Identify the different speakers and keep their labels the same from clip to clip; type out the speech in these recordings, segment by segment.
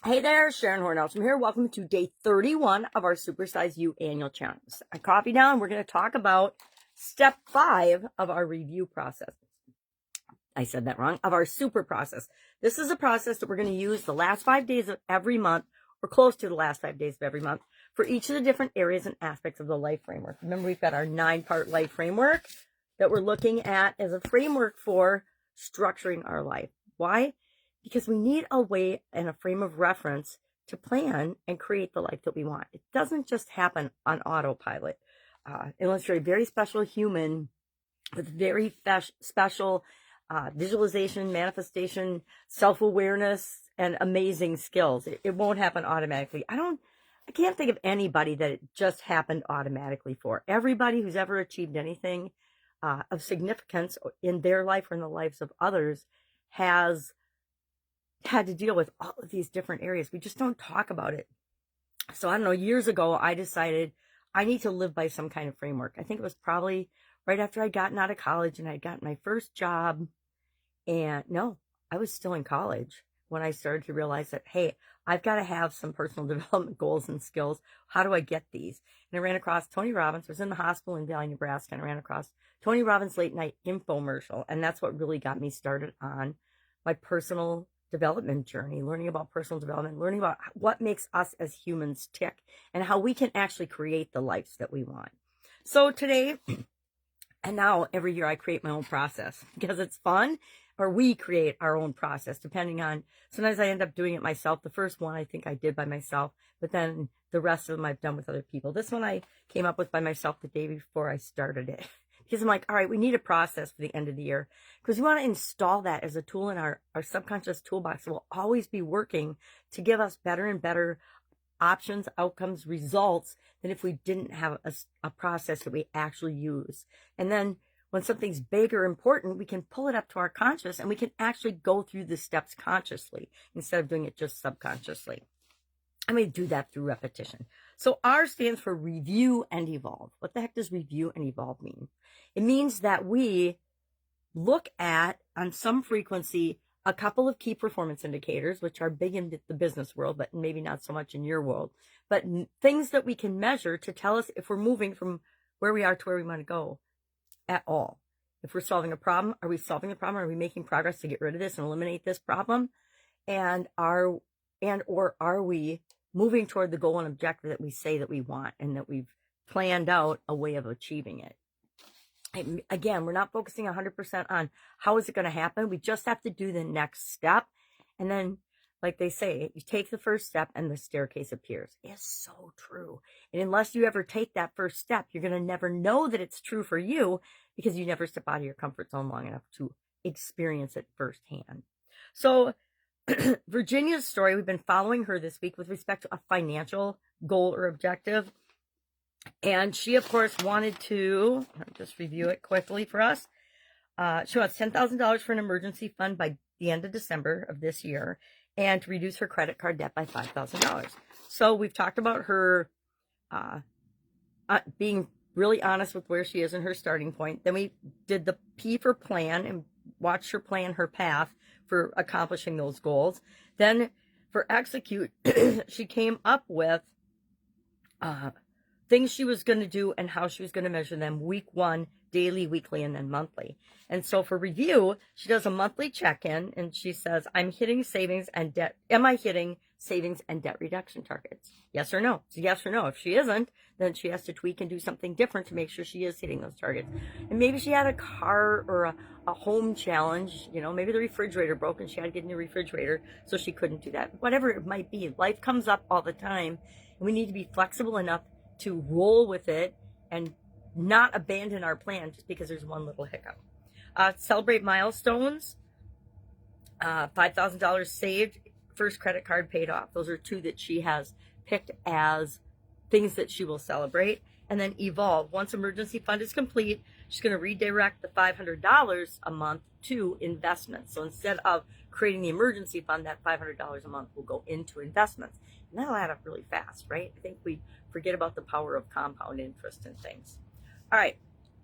Speaker 1: Hey there, Sharon Horne-Ellstrom here. Welcome to day 31 of our Supersize You annual challenge. A coffee down. We're going to talk about step 5 of our review process. I said that wrong. Of our super process. This is a process that we're going to use the last 5 days of every month, or close to the last 5 days of every month, for each of the different areas and aspects of the life framework. Remember, we've got our 9-part life framework that we're looking at as a framework for structuring our life. Why? Because we need a way and a frame of reference to plan and create the life that we want. It doesn't just happen on autopilot. Unless you're a very special human with very special visualization, manifestation, self-awareness, and amazing skills. It won't happen automatically. I can't think of anybody that it just happened automatically for. Everybody who's ever achieved anything of significance in their life or in the lives of others has had to deal with all of these different areas. We just don't talk about it. So I don't know, years ago, I decided I need to live by some kind of framework. I think it was probably right after I'd gotten out of college and I'd gotten my first job. And no, I was still in college when I started to realize that, hey, I've got to have some personal development goals and skills. How do I get these? And I ran across Tony Robbins. I was in the hospital in Valley, Nebraska, and I ran across Tony Robbins' late night infomercial. And that's what really got me started on my personal development journey, learning about personal development, learning about what makes us as humans tick and how we can actually create the lives that we want. So today, and now every year I create my own process because it's fun, or we create our own process depending on, sometimes I end up doing it myself. The first one I think I did by myself, but then the rest of them I've done with other people. This one I came up with by myself the day before I started it. Because I'm like, all right, we need a process for the end of the year because we want to install that as a tool in our subconscious toolbox that will always be working to give us better and better options, outcomes, results than if we didn't have a process that we actually use. And then when something's big or important, we can pull it up to our conscious and we can actually go through the steps consciously instead of doing it just subconsciously. And we do that through repetition. So R stands for review and evolve. What the heck does review and evolve mean? It means that we look at, on some frequency, a couple of key performance indicators, which are big in the business world, but maybe not so much in your world, but things that we can measure to tell us if we're moving from where we are to where we want to go at all. If we're solving a problem, are we solving the problem? Are we making progress to get rid of this and eliminate this problem? Or are we moving toward the goal and objective that we say that we want and that we've planned out a way of achieving it? And again, we're not focusing 100% on how is it going to happen. We just have to do the next step. And then, like they say, you take the first step and the staircase appears. It's so true. And unless you ever take that first step, you're going to never know that it's true for you because you never step out of your comfort zone long enough to experience it firsthand. So Virginia's story, we've been following her this week with respect to a financial goal or objective. And she, of course, wanted to, I'll just review it quickly for us. She wants $10,000 for an emergency fund by the end of December of this year and to reduce her credit card debt by $5,000. So we've talked about her being really honest with where she is in her starting point. Then we did the P for plan and watched her plan her path for accomplishing those goals. Then for execute, she came up with things she was going to do and how she was going to measure them week 1, daily, weekly, and then monthly. And so for review, she does a monthly check-in and she says, I'm hitting savings and debt. Am I hitting savings and debt reduction targets? Yes or no? It's a yes or no. If she isn't, then she has to tweak and do something different to make sure she is hitting those targets. And maybe she had a car or a home challenge, maybe the refrigerator broke and she had to get a new refrigerator, so she couldn't do that. Whatever it might be, life comes up all the time and we need to be flexible enough to roll with it and not abandon our plan just because there's one little hiccup. Celebrate milestones, $5,000 saved, first credit card paid off. Those are 2 that she has picked as things that she will celebrate. And then evolve. Once emergency fund is complete, she's going to redirect the $500 a month to investments. So instead of creating the emergency fund, that $500 a month will go into investments. And that'll add up really fast, right? I think we forget about the power of compound interest and things. All right.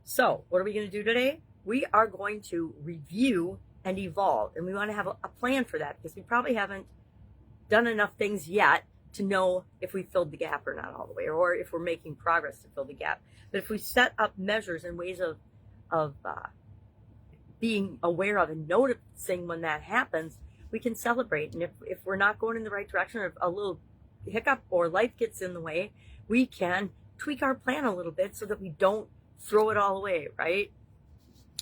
Speaker 1: So what are we going to do today? We are going to review and evolve. And we want to have a plan for that because we probably haven't done enough things yet to know if we filled the gap or not all the way, or if we're making progress to fill the gap. But if we set up measures and ways of being aware of and noticing when that happens, we can celebrate. And if we're not going in the right direction, or if a little hiccup or life gets in the way, we can tweak our plan a little bit so that we don't throw it all away, right?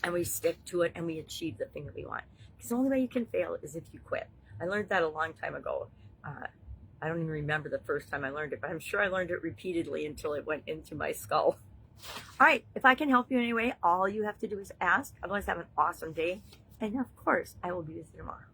Speaker 1: And we stick to it and we achieve the thing that we want. Because the only way you can fail is if you quit. I learned that a long time ago. I don't even remember the first time I learned it, but I'm sure I learned it repeatedly until it went into my skull. All right, if I can help you in any way, all you have to do is ask. Otherwise, have an awesome day. And of course, I will be with you tomorrow.